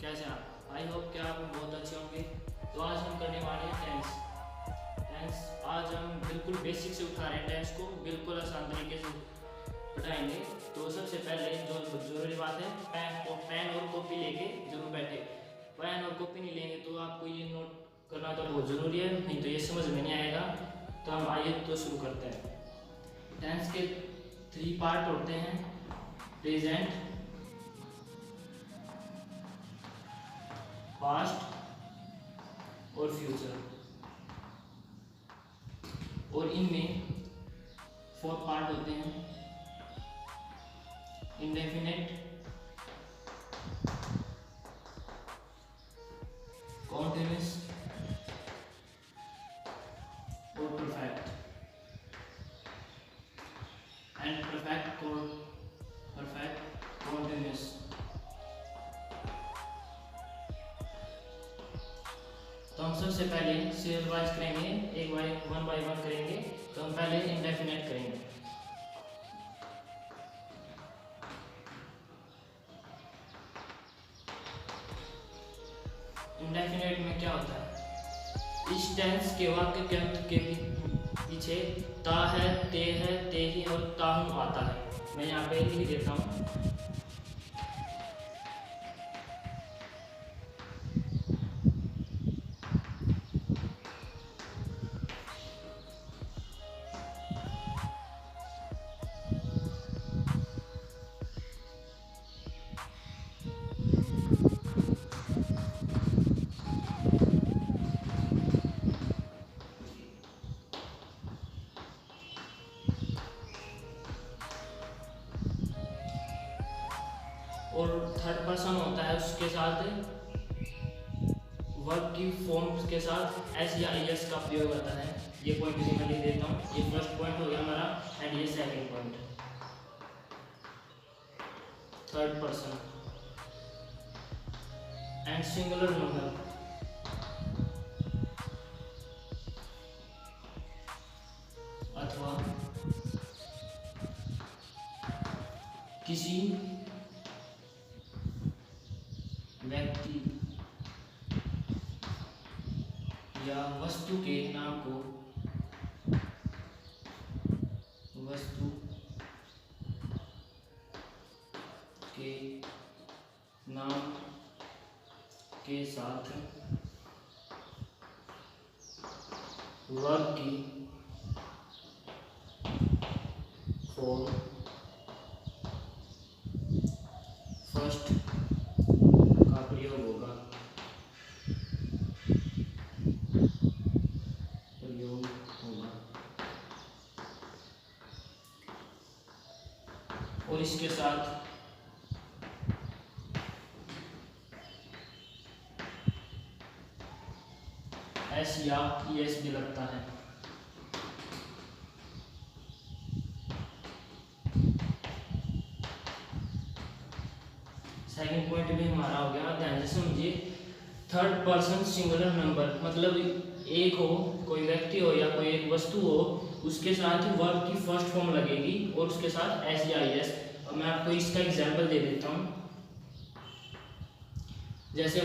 कैसे आप? I hope कि आप बहुत अच्छे होंगे। तो आज हम करने वाले हैं टेंस। आज हम बिल्कुल बेसिक से उठा रहे हैं टेंस को, बिल्कुल आसान तरीके से उठाएंगे। तो सबसे पहले जो जरूरी बात है, पेन और कॉपी लेके जरूर बैठे। पेन और कॉपी नहीं लेंगे तो आपको ये नोट करना तो बहुत ज़रूरी है, नहीं तो ये समझ में नहीं आएगा। तो हम आइए तो शुरू करते हैं। टेंस के 3 पार्ट होते हैं, प्रेजेंट, पास्ट और फ्यूचर, और इनमें 4 पार्ट होते हैं, इंडेफिनिट, कॉन्टिन्यूअस और परफेक्ट। And perfect continuous. तो हम सबसे पहले सीरियल वाइज करेंगे, वन बाय वन करेंगे। तो हम पहले इंडेफिनिट करेंगे। इंडेफिनिट में क्या होता है? इस टेंस के वाक्य के अंत के पीछे ता है, ते ही और ताहू आता है। मैं यहाँ पे लिख देता हूँ। और थर्ड पर्सन होता है, उसके साथ वर्ब की फॉर्म के साथ एस या एस का प्रयोग होता है। ये पॉइंट भी मैं लिख देता हूँ। ये फर्स्ट पॉइंट हो गया हमारा, एंड ये second point. Third person and singular number अथवा किसी व्यक्ति या वस्तु के नाम को वस्तु के नाम के साथ वर्ब की फॉर्म फर्स्ट का प्रयोग होगा। और इसके साथ एस या एस भी लगता है। सेकंड पॉइंट भी हमारा हो गया। ध्यान से समझिए, थर्ड पर्सन सिंगुलर नंबर मतलब एक हो, कोई व्यक्ति हो या कोई एक वस्तु हो, उसके साथ वर्ब की फर्स्ट फॉर्म लगेगी और उसके साथ एस या एस। मैं आपको इसका एग्जांपल दे देता हूँ। जैसे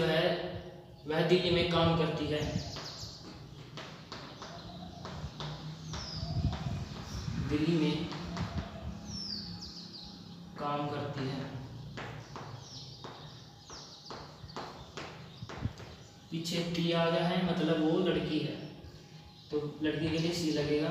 वह दिल्ली में काम करती है। दिल्ली में काम करती है। पीछे टी आ गया है, मतलब वो लड़की है, तो लड़की के लिए सी लगेगा।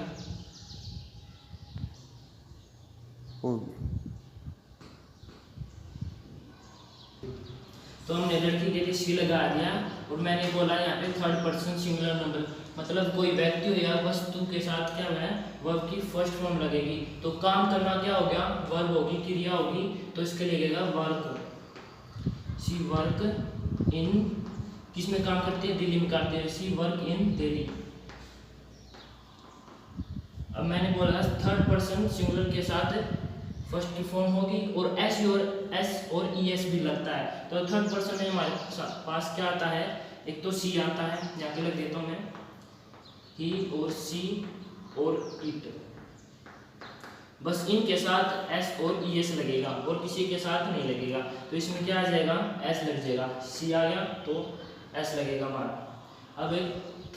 तो हमने लड़की के लिए सी लगा दिया। और मैंने बोला यहाँ पे थर्ड पर्सन सिंगुलर नंबर मतलब कोई व्यक्ति हो या वस्तु के साथ क्या है, वर्ब की फर्स्ट फॉर्म लगेगी। तो काम करना क्या हो गया, वर्ब होगी, क्रिया होगी। तो इसके लिए लगेगा वर्क। सी वर्क इन, किस में काम करती है, दिल्ली में करती है। सी वर्क इन दिल्ली। अब मैंने बोला थर्ड पर्सन सिंगुलर के साथ फर्स्ट की फॉर्म होगी और एस और ई एस भी लगता है। तो थर्ड पर्सन में हमारे पास क्या आता है, एक तो सी आता है, यहाँ पे लग देता हूँ मैं, ही और सी और इट। बस इनके साथ एस और ई एस लगेगा और किसी के साथ नहीं लगेगा। तो इसमें क्या आ जाएगा, एस लग जाएगा, सी आ गया तो एस लगेगा हमारा। अब एक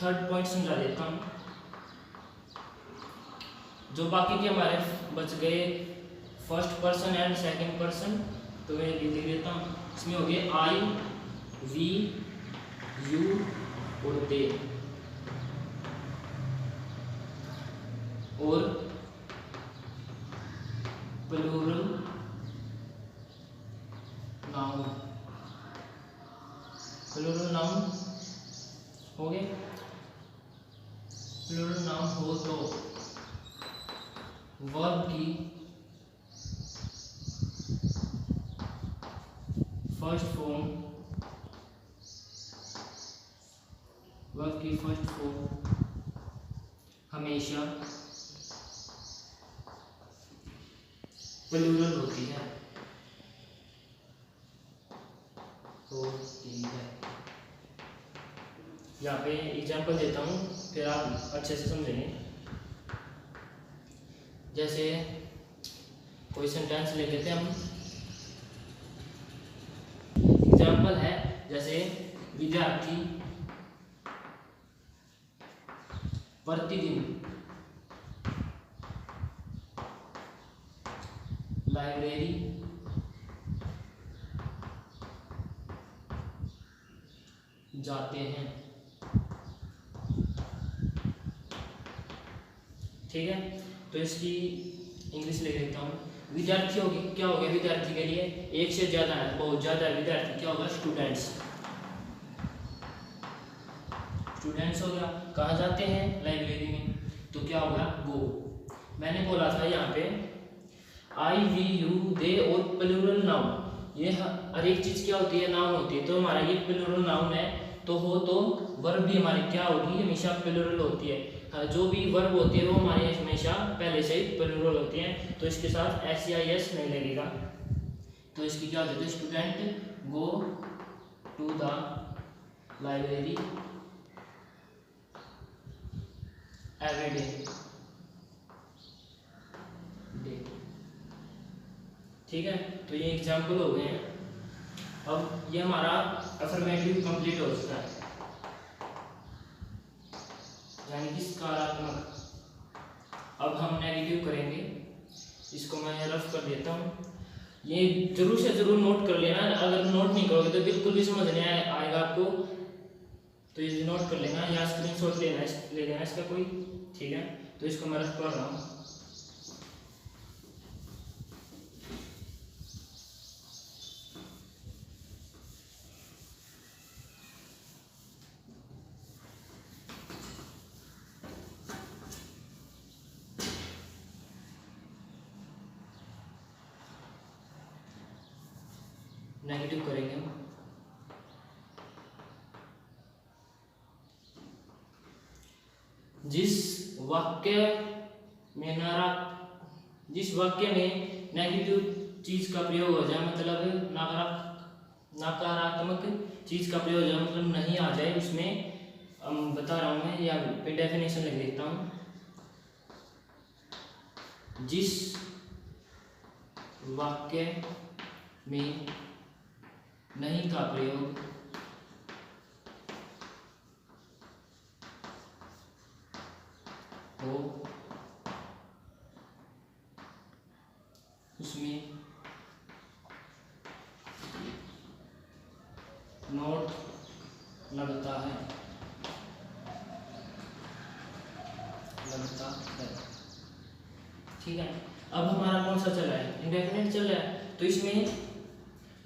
थर्ड पॉइंट समझा देता हूँ। जो बाकी के हमारे बच गए first person and second person, तो मैं लिख देता हूँ। इसमें हो गए आई, वी, यू और दे, और प्लूरल नाउन। प्लूरल नाउन हो गए। प्लूरल नाउन हो तो वर्ब की फर्स्ट फॉर्म, वर्ब की फर्स्ट फॉर्म हमेशा प्लूरल होती है, यहाँ पे एग्जांपल देता हूँ फिर आप अच्छे से समझेंगे। जैसे कोई सेंटेंस ले लेते हैं हम। एग्जांपल है जैसे विद्यार्थी प्रतिदिन लाइब्रेरी जाते हैं। ठीक है, तो इसकी इंग्लिश ले लेता हूँ। विद्यार्थी होगी, क्या हो गया विद्यार्थी के लिए, एक से ज्यादा है, बहुत ज्यादा है विद्यार्थी, क्या होगा स्टूडेंट्स। स्टूडेंट्स हो गया, कहाँ जाते हैं लाइब्रेरी में, तो क्या होगा गो। मैंने बोला था यहाँ पे आई, वी, यू, दे और प्लूरल नाउन, ये हर एक चीज क्या होती है, नाउन होती है। तो हमारा ये प्लूरल नाउन है, तो हो तो वर्ब भी हमारी क्या होगी, हमेशा प्लूरल होती है। जो भी वर्ब होती है वो हमारी हमेशा पहले से ही प्लूरल होती है, तो इसके साथ एस या एस नहीं लगेगा। तो इसकी क्या हो जाती है, student go to the library every day. ठीक है, तो ये एग्जाम्पल हो गए हैं। अब ये हमारा अफर्मेटिव कंप्लीट हो चुका है, यानी कि सकारात्मक। अब हम नेगेटिव करेंगे, इसको मैं रफ कर देता हूँ। ये जरूर से जरूर नोट कर लेना, अगर नोट नहीं करोगे तो बिल्कुल भी समझ नहीं आएगा आपको, तो ये नोट कर लेना या स्क्रीनशॉट ले लेना इसका कोई। ठीक है, तो इसको मैं रफ कर रहा हूँ। नेगेटिव करेंगे हम। जिस वाक्य में नेगेटिव चीज का प्रयोग हो जाए, मतलब नकारात्मक चीज का प्रयोग हो जाए, मतलब नहीं आ जाए उसमें, बता रहा हूं मैं, या पे डेफिनेशन लिख देता हूं। जिस वाक्य में नहीं का प्रयोग हो उसमें नोट लगता है। ठीक है, अब हमारा कौन सा चल रहा है, इंडेफिनिट चल रहा है, तो इसमें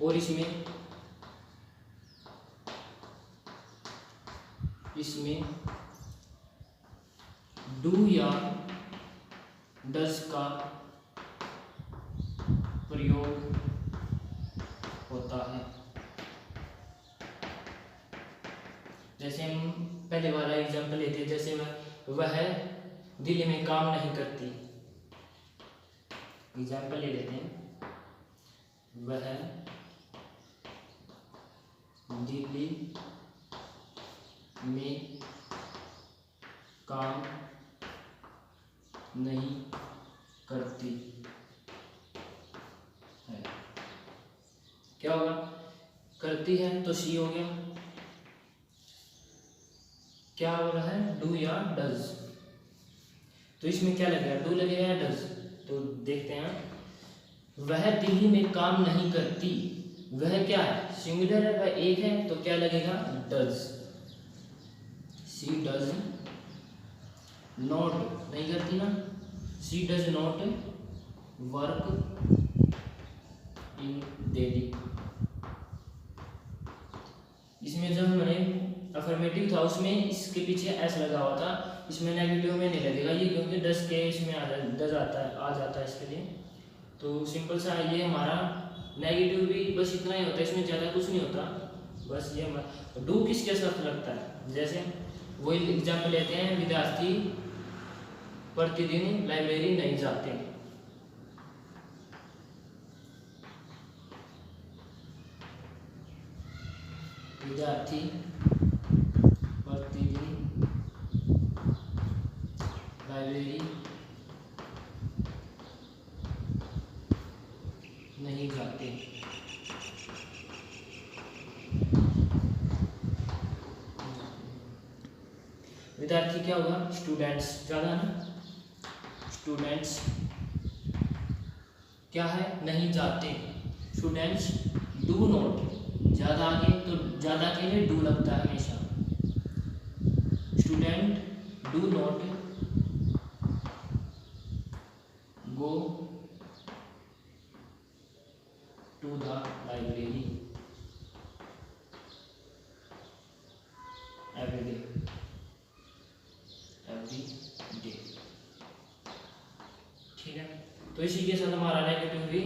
और इसमें डू या डज का प्रयोग होता है। जैसे हम पहले वाला एग्जांपल लेते हैं, जैसे वह दिल्ली में काम नहीं करती। एग्जांपल ले लेते हैं, वह दिल्ली में काम नहीं करती। क्या होगा, करती है तो सी हो गया। क्या हो रहा है, डू या डज, तो इसमें क्या लगेगा, डू लगेगा या डज। तो देखते हैं, वह दिल्ली में काम नहीं करती, वह क्या है, सिंगुलर है, वह एक है, तो क्या लगेगा, डज। सी डज नॉट, नहीं करती ना, she does not work in Delhi. इसमें जब मैंने अफर्मेटिव था उसमें इसके पीछे एस लगा हुआ था, इसमें नेगेटिव में नहीं लगेगा ये, क्योंकि डज के इसमें डज आता है, आ जाता है इसके लिए। तो सिंपल सा ये हमारा नेगेटिव भी बस इतना ही होता है, इसमें ज़्यादा कुछ नहीं होता, बस ये हमारा डू किसके साथ लगता है। जैसे वही एग्जाम्पल लेते हैं, विद्यार्थी प्रतिदिन लाइब्रेरी नहीं जाते, विद्यार्थी प्रतिदिन लाइब्रेरी नहीं जाते। विद्यार्थी क्या होगा, स्टूडेंट्स, ज़्यादा ना, स्टूडेंट्स क्या है, नहीं जाते, स्टूडेंट्स डू नॉट, ज़्यादा आगे तो ज़्यादा के लिए डू लगता है हमेशा, student do not go to the library every day, ठीक है। तो इसी के साथ हमारा नेगेटिव भी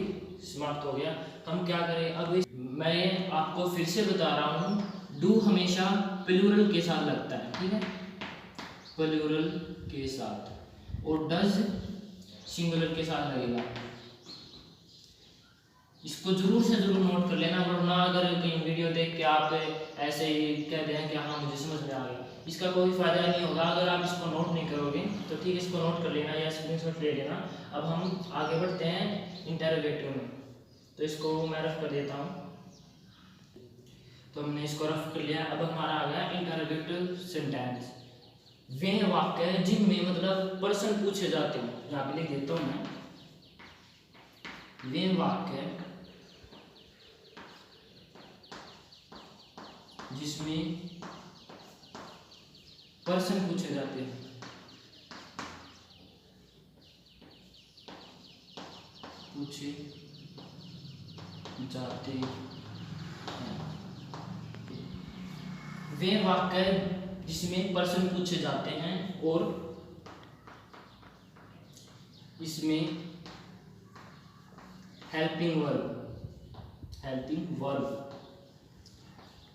समाप्त हो गया। हम क्या करें अब, मैं आपको फिर से बता रहा हूँ, डू हमेशा प्लूरल के साथ लगता है, ठीक है, प्लूरल के साथ, और डज सिंगुलर के साथ लगेगा। इसको जरूर से जरूर नोट कर लेना, वरना अगर कहीं वीडियो देख के आप ऐसे ही कह दें कि हाँ मुझे समझ में आ गया, इसका कोई फायदा नहीं होगा अगर आप इसको नोट नहीं करोगे। तो ठीक है, इसको नोट कर लेना या स्क्रीनशॉट ले लेना। अब हम आगे बढ़ते हैं इंटरोगेटिव में, तो इसको मैं रफ कर देता हूँ। तो हमने इसको रफ कर लिया, अब हमारा आ गया इंटरोगेटिव सेंटेंस। वे वाक्य जिनमें मतलब प्रश्न पूछे जाते हैं, यहाँ पे लिख देता हूँ मैं, वे वाक्य जिसमें प्रश्न पूछे जाते हैं, पूछे जाते हैं, वे वाक्य जिसमें प्रश्न पूछे जाते हैं और इसमें हेल्पिंग वर्ब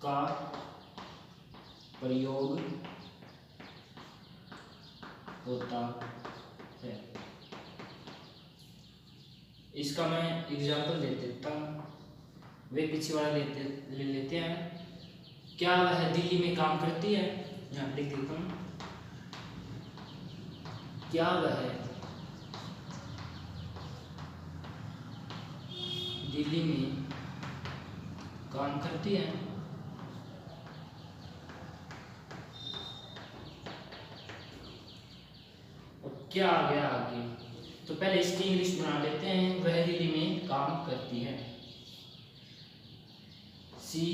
का प्रयोग होता है। इसका मैं एग्जाम्पल दे देता हूँ, वे पीछे वाला ले लेते हैं। क्या वह दिल्ली में काम करती है, यहाँ लिख देता हूँ, क्या वह दिल्ली में काम करती है। अब क्या आ गया आगे, तो पहले इसकी इंग्लिश बना लेते हैं, वह दिल्ली में काम करती है, सी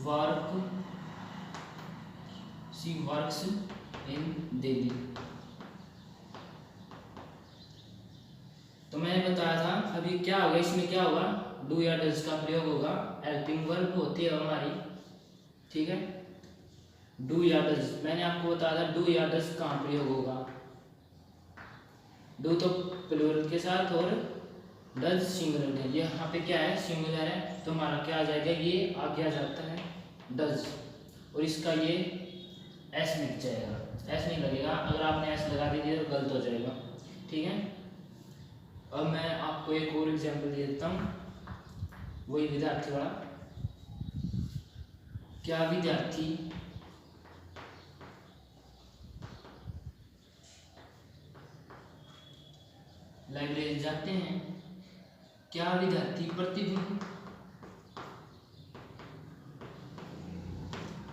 वर्क्स इन दिल्ली। तो मैंने बताया था अभी क्या होगा, इसमें क्या होगा, डू या डज का प्रयोग होगा, हेल्पिंग वर्ब होती है हमारी, ठीक है, डू या डज। मैंने आपको बताया था डू या डज कहाँ प्रयोग होगा, डू तो प्लूरल के साथ और डज सिंगुलर है, ये यहाँ पे क्या है, सिंगुलर है, तो हमारा क्या आ जाएगा, ये आगे आ जाता है डज, और इसका ये एस लिख जाएगा, एस नहीं लगेगा, अगर आपने एस लगा दीजिए तो गलत हो जाएगा, ठीक है। अब मैं आपको एक और एग्जांपल दे देता हूँ, वही विद्यार्थी वाला। क्या विद्यार्थी लाइब्रेरी जाते हैं, क्या विद्यार्थी प्रतिदिन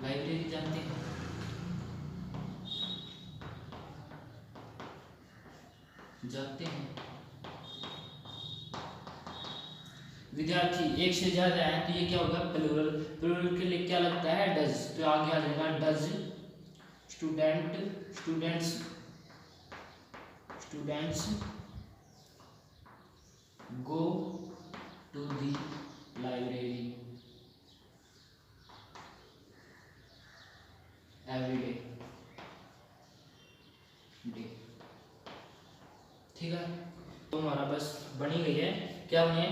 लाइब्रेरी जाते हैं? जाते हैं। विद्यार्थी एक से ज्यादा है तो ये क्या होगा? प्लूरल। प्लूरल के लिए क्या लगता है? डज। तो आगे आ जाएगा does students go to the library every day. ठीक है, तो हमारा बस बनी गई है। क्या बनी है?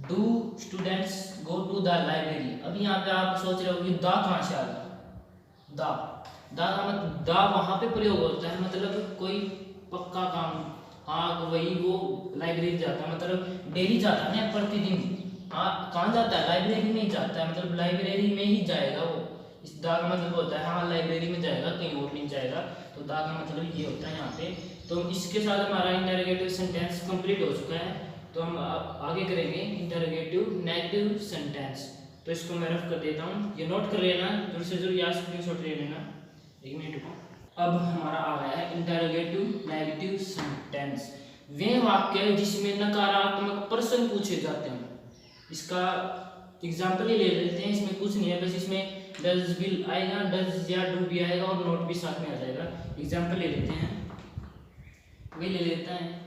Do students go to the library. अब यहाँ पे आप सोच रहे हो कि दा कहाँ से आ गया? दा का मतलब दा वहां पे प्रयोग होता है, मतलब कोई पक्का काम। हाँ वही, वो लाइब्रेरी जाता है मतलब डेली जाता है ना, प्रतिदिन। हाँ कहाँ जाता है? लाइब्रेरी में ही जाता है, मतलब लाइब्रेरी में ही जाएगा वो। इस दा का मतलब होता है हाँ लाइब्रेरी में जाएगा, कहीं और नहीं जाएगा। तो दा का मतलब ये होता है यहाँ पे। तो इसके साथ हमारा इंटरोगेटिव सेंटेंस कंप्लीट हो चुका है। तो हम आगे करेंगे इंटरोगेटिव नेगेटिव सेंटेंस। तो इसको मैं रफ कर देता हूँ, ये नोट कर लेना, दूर से दूर या स्क्रीनशॉट ले लेना। एक मिनट को। अब हमारा आ गया है इंटरोगेटिव नेगेटिव सेंटेंस। वे वाक्य जिसमें नकारात्मक प्रश्न पूछे जाते हैं। इसका एग्जाम्पल ही ले लेते हैं, इसमें कुछ नहीं है, बस इसमें डज विल आएगा, डज या डू भी आएगा और नोट भी साथ में आ जाएगा। एग्जाम्पल ले लेते हैं, वे ले लेता है।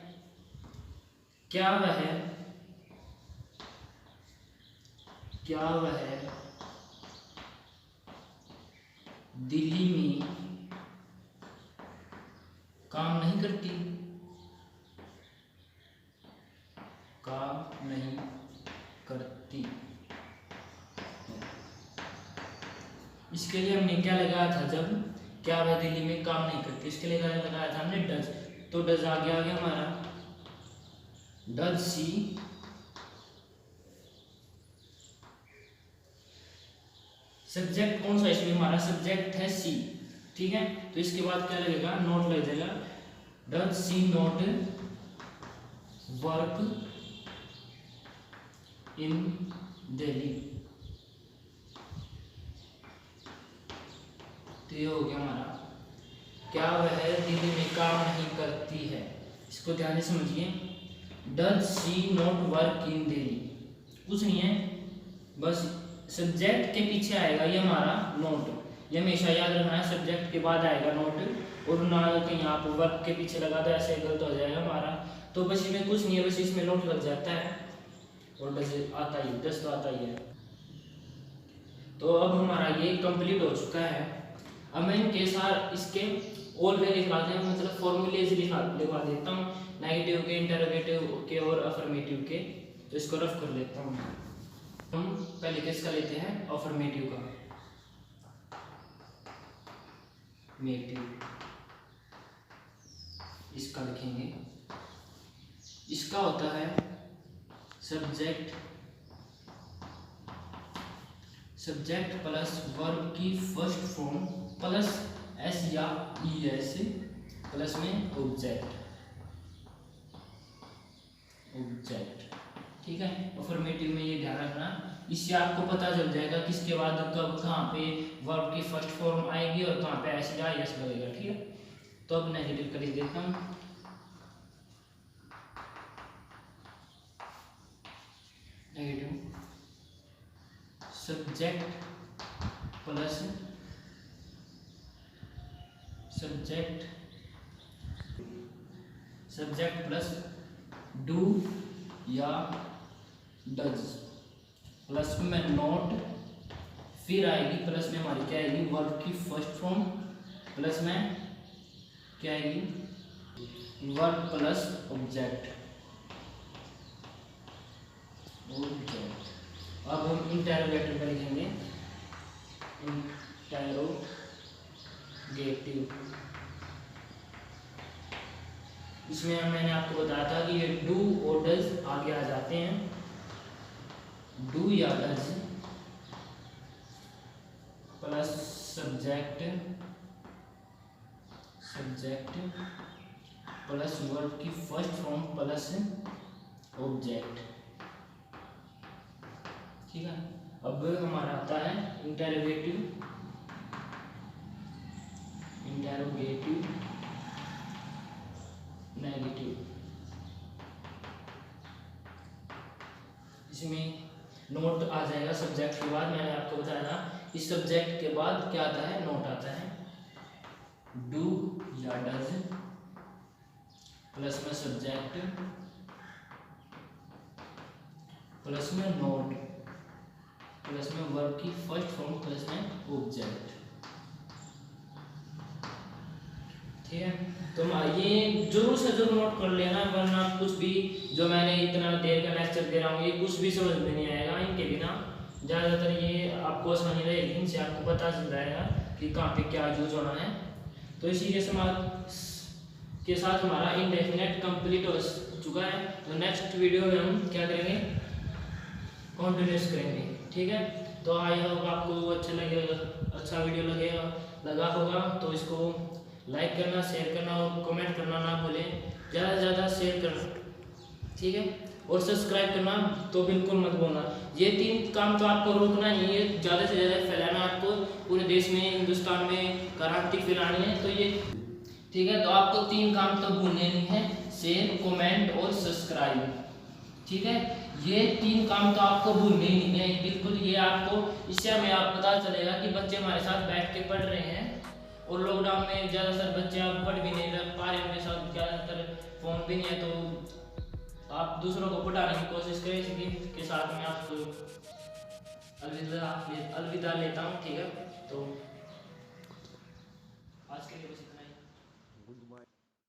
क्या वह दिल्ली में काम नहीं करती? इसके लिए हमने क्या लगाया था? जब क्या वह दिल्ली में काम नहीं करती, इसके लिए लगाया था हमने डज। तो डज आ गया हमारा डज सी सब्जेक्ट कौन सा? इसमें हमारा सब्जेक्ट है सी। ठीक है, तो इसके बाद क्या लगेगा? नोट लग जाएगा। Does she note work in Delhi. तो ये हो गया हमारा क्या वह दिल्ली में काम नहीं करती है। इसको ध्यान से समझिए। Does she not work in Delhi, कुछ नहीं है, बस सब्जेक्ट के पीछे आएगा ये हमारा नोट। ये हमेशा याद रखना है, सब्जेक्ट के बाद आएगा नोट, और ना कहीं आप वर्क के पीछे लगा दो, ऐसे गलत हो जाएगा हमारा। तो बस इसमें कुछ नहीं है, बस इसमें नोट लग जाता है और डज आता ही, डज तो आता ही है। तो अब हमारा ये कंप्लीट हो चुका है। अब मैं इनके साथ इसके और वे लिखवा दें, मतलब फॉर्मूलेज लिखवा देता हूँ, नेगेटिव के, इंटरोगेटिव के और अफर्मेटिव के। तो इसको रफ कर लेता हूँ। हम पहले किसका लेते हैं? अफर्मेटिव का। नेगेटिव इसका लिखेंगे। इसका होता है सब्जेक्ट प्लस वर्ब की फर्स्ट फॉर्म प्लस एस या ई एस प्लस में ऑब्जेक्ट। ठीक है, अफर्मेटिव में ये ध्यान रखना, इससे आपको पता चल जाएगा किसके बाद कब कहाँ पे वर्ब की फर्स्ट फॉर्म आएगी और कहाँ पे एस या एस लगेगा। ठीक है, तो अब नेगेटिव कर देता हूँ। नेगेटिव सब्जेक्ट प्लस डू या डज प्लस में नोट, फिर आएगी प्लस में हमारी क्या आएगी? वर्ब की फर्स्ट फॉर्म, प्लस में क्या आएगी? Verb plus object. अब हम इंटरोगेटिव में लिखेंगे इंटरोगेटिव। इसमें मैंने आपको बताया था कि ये डू और डज आगे आ जाते हैं। डू या does plus subject plus verb की फर्स्ट फॉर्म प्लस ऑब्जेक्ट। ठीक है। अब हमारा आता है इंटेरोगेटिव नेगेटिव। इसमें नोट आ जाएगा सब्जेक्ट के बाद। मैंने आपको बताया था इस सब्जेक्ट के बाद क्या आता है, नोट आता है। डू या डज प्लस में सब्जेक्ट प्लस में नोट प्लस में वर्ब की फर्स्ट फॉर्म प्लस में ऑब्जेक्ट। ठीक है, तो ये जरूर से जरूर नोट कर लेना, वरना कुछ भी जो मैंने इतना देर का लेक्चर दे रहा हूँ ये कुछ भी समझ में नहीं आएगा इनके बिना। ज़्यादातर ये आपको आसानी रहेगी, इनसे आपको पता चल जाएगा कि कहाँ पे क्या यूज होना है। तो इसी के साथ हमारा इंडेफिनेट कंप्लीट हो चुका है। तो नेक्स्ट वीडियो में हम क्या करेंगे, कंटिन्यूस करेंगे। ठीक है, तो आई होप आपको अच्छा वीडियो लगा होगा। तो इसको लाइक करना, शेयर करना और कमेंट करना ना भूलें। ज़्यादा से ज़्यादा शेयर करना, ठीक है, और सब्सक्राइब करना तो बिल्कुल मत भूलना। ये 3 काम तो आपको रोकना नहीं है, ज़्यादा से ज़्यादा फैलाना आपको पूरे देश में, हिंदुस्तान में क्रांति फैलानी है। तो ये ठीक है, तो आपको 3 काम तो भूलने नहीं है, शेयर, कमेंट और सब्सक्राइब। ठीक है, ये 3 काम तो आपको भूलने ही नहीं है बिल्कुल। ये आपको इससे हमें आप पता चलेगा कि बच्चे हमारे साथ बैठ के पढ़ रहे हैं। और लॉकडाउन में ज़्यादातर बच्चे आप पढ़ भी नहीं पा रहे, उनके साथ ज़्यादातर फ़ोन भी नहीं है। तो आप दूसरों को पढ़ाने की कोशिश करें। इसी के साथ में आपको अलविदा लेता हूँ। ठीक है, तो आज के लिए